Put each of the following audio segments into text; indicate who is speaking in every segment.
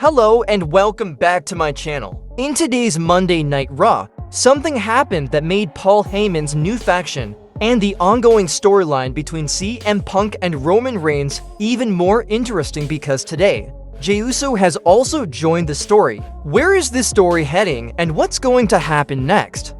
Speaker 1: Hello and welcome back to my channel. In today's Monday Night Raw, something happened that made Paul Heyman's new faction and the ongoing storyline between CM Punk and Roman Reigns even more interesting because today, Jey Uso has also joined the story. Where is this story heading and what's going to happen next?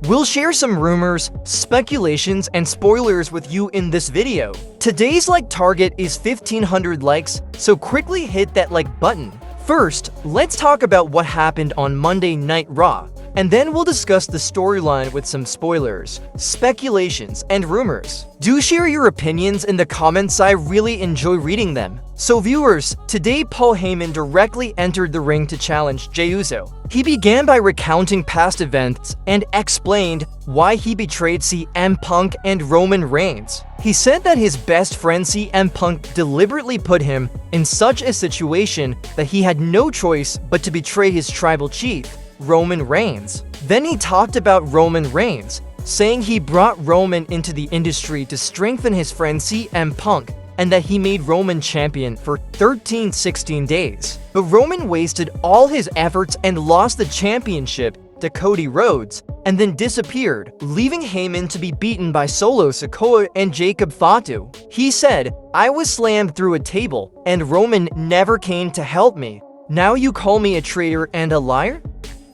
Speaker 1: We'll share some rumors, speculations, and spoilers with you in this video. Today's like target is 1500 likes, so quickly hit that like button. First, let's talk about what happened on Monday Night Raw, and then we'll discuss the storyline with some spoilers, speculations, and rumors. Do share your opinions in the comments, I really enjoy reading them. So viewers, today Paul Heyman directly entered the ring to challenge Jey Uso. He began by recounting past events and explained why he betrayed CM Punk and Roman Reigns. He said that his best friend CM Punk deliberately put him in such a situation that he had no choice but to betray his tribal chief, Roman Reigns. Then he talked about Roman Reigns, saying he brought Roman into the industry to strengthen his friend CM Punk and that he made Roman champion for 16 days. But Roman wasted all his efforts and lost the championship to Cody Rhodes and then disappeared, leaving Heyman to be beaten by Solo Sikoa and Jacob Fatu. He said, "I was slammed through a table and Roman never came to help me. Now you call me a traitor and a liar?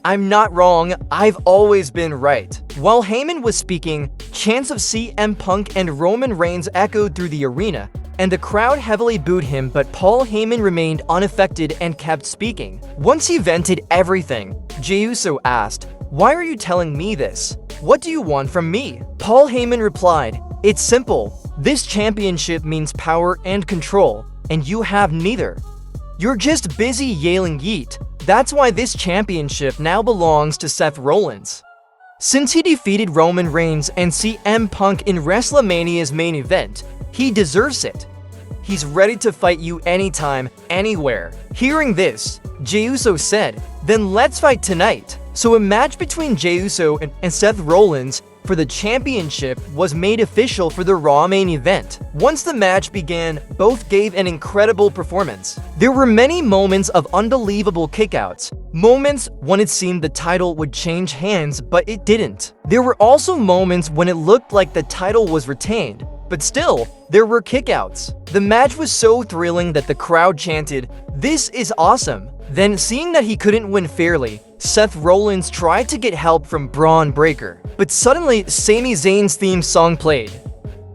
Speaker 1: I'm not wrong, I've always been right." While Heyman was speaking, chants of CM Punk and Roman Reigns echoed through the arena, and the crowd heavily booed him, but Paul Heyman remained unaffected and kept speaking. Once he vented everything, Jey Uso asked, "Why are you telling me this? What do you want from me?" Paul Heyman replied, "It's simple. This championship means power and control, and you have neither. You're just busy yelling yeet. That's why this championship now belongs to Seth Rollins. Since he defeated Roman Reigns and CM Punk in WrestleMania's main event, he deserves it. He's ready to fight you anytime, anywhere." Hearing this, Jey Uso said, "Then let's fight tonight." So a match between Jey Uso and Seth Rollins for the championship was made official for the Raw main event. Once the match began, both gave an incredible performance. There were many moments of unbelievable kickouts, moments when it seemed the title would change hands, but it didn't. There were also moments when it looked like the title was retained, but still, there were kickouts. The match was so thrilling that the crowd chanted, "This is awesome." Then, seeing that he couldn't win fairly, Seth Rollins tried to get help from Bron Breakker. But suddenly, Sami Zayn's theme song played.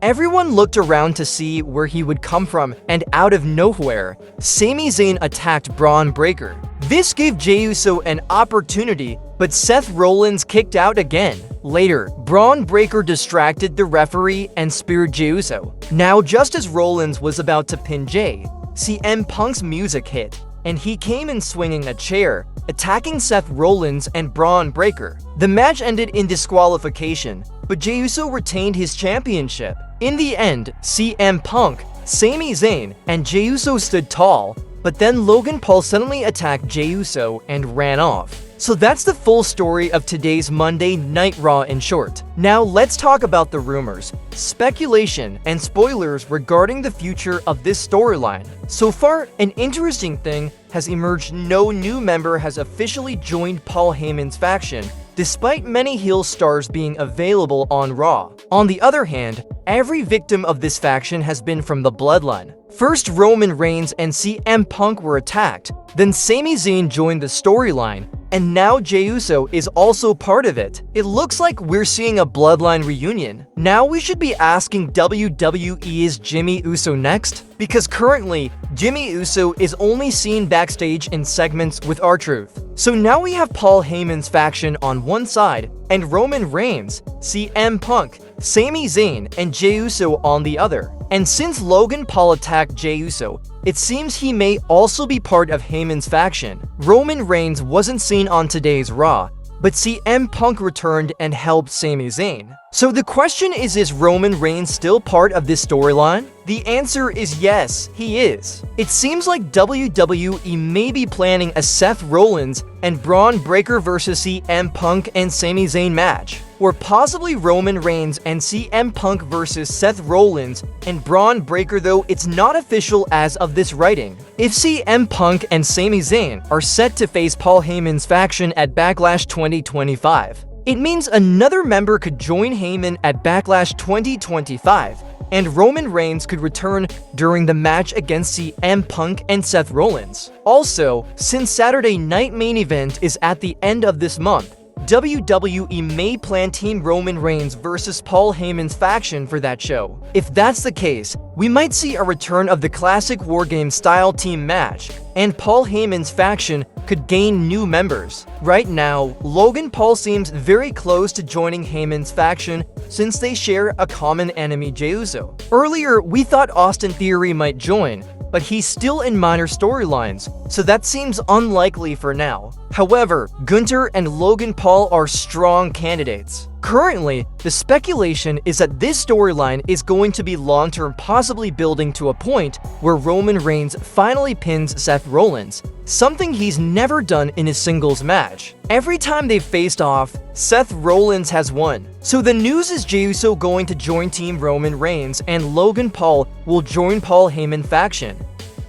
Speaker 1: Everyone looked around to see where he would come from, and out of nowhere, Sami Zayn attacked Bron Breakker. This gave Jey Uso an opportunity, but Seth Rollins kicked out again. Later, Bron Breakker distracted the referee and speared Jey Uso. Now, just as Rollins was about to pin Jey, CM Punk's music hit, and he came in swinging a chair, attacking Seth Rollins and Bron Breakker. The match ended in disqualification, but Jey Uso retained his championship. In the end, CM Punk, Sami Zayn, and Jey Uso stood tall, but then Logan Paul suddenly attacked Jey Uso and ran off. So that's the full story of today's Monday Night Raw in short. Now let's talk about the rumors, speculation, and spoilers regarding the future of this storyline. So far, an interesting thing has emerged. No new member has officially joined Paul Heyman's faction, despite many heel stars being available on Raw. On the other hand, every victim of this faction has been from the Bloodline. First, Roman Reigns and CM Punk were attacked, then Sami Zayn joined the storyline, and now Jey Uso is also part of it. It looks like we're seeing a Bloodline reunion. Now we should be asking WWE, is Jey Uso next? Because currently, Jey Uso is only seen backstage in segments with R-Truth. So now we have Paul Heyman's faction on one side, and Roman Reigns, CM Punk, Sami Zayn, and Jey Uso on the other. And since Logan Paul attacked Jey Uso, it seems he may also be part of Heyman's faction. Roman Reigns wasn't seen on today's Raw, but CM Punk returned and helped Sami Zayn. So the question is Roman Reigns still part of this storyline? The answer is yes, he is. It seems like WWE may be planning a Seth Rollins and Bron Breakker vs CM Punk and Sami Zayn match. or possibly Roman Reigns and CM Punk versus Seth Rollins and Bron Breakker, though it's not official as of this writing. If CM Punk and Sami Zayn are set to face Paul Heyman's faction at Backlash 2025, it means another member could join Heyman at Backlash 2025, and Roman Reigns could return during the match against CM Punk and Seth Rollins. Also, since Saturday Night Main Event is at the end of this month, WWE may plan Team Roman Reigns versus Paul Heyman's faction for that show. If that's the case, we might see a return of the classic Wargames style team match, and Paul Heyman's faction could gain new members. Right now, Logan Paul seems very close to joining Heyman's faction since they share a common enemy, Jey Uso. Earlier, we thought Austin Theory might join, but he's still in minor storylines, so that seems unlikely for now. However, Gunther and Logan Paul are strong candidates. Currently, the speculation is that this storyline is going to be long-term, possibly building to a point where Roman Reigns finally pins Seth Rollins, something he's never done in a singles match. Every time they've faced off, Seth Rollins has won. So the news is Jey Uso going to join Team Roman Reigns and Logan Paul will join Paul Heyman faction.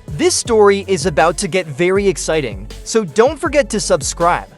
Speaker 1: This story is about to get very exciting, so don't forget to subscribe.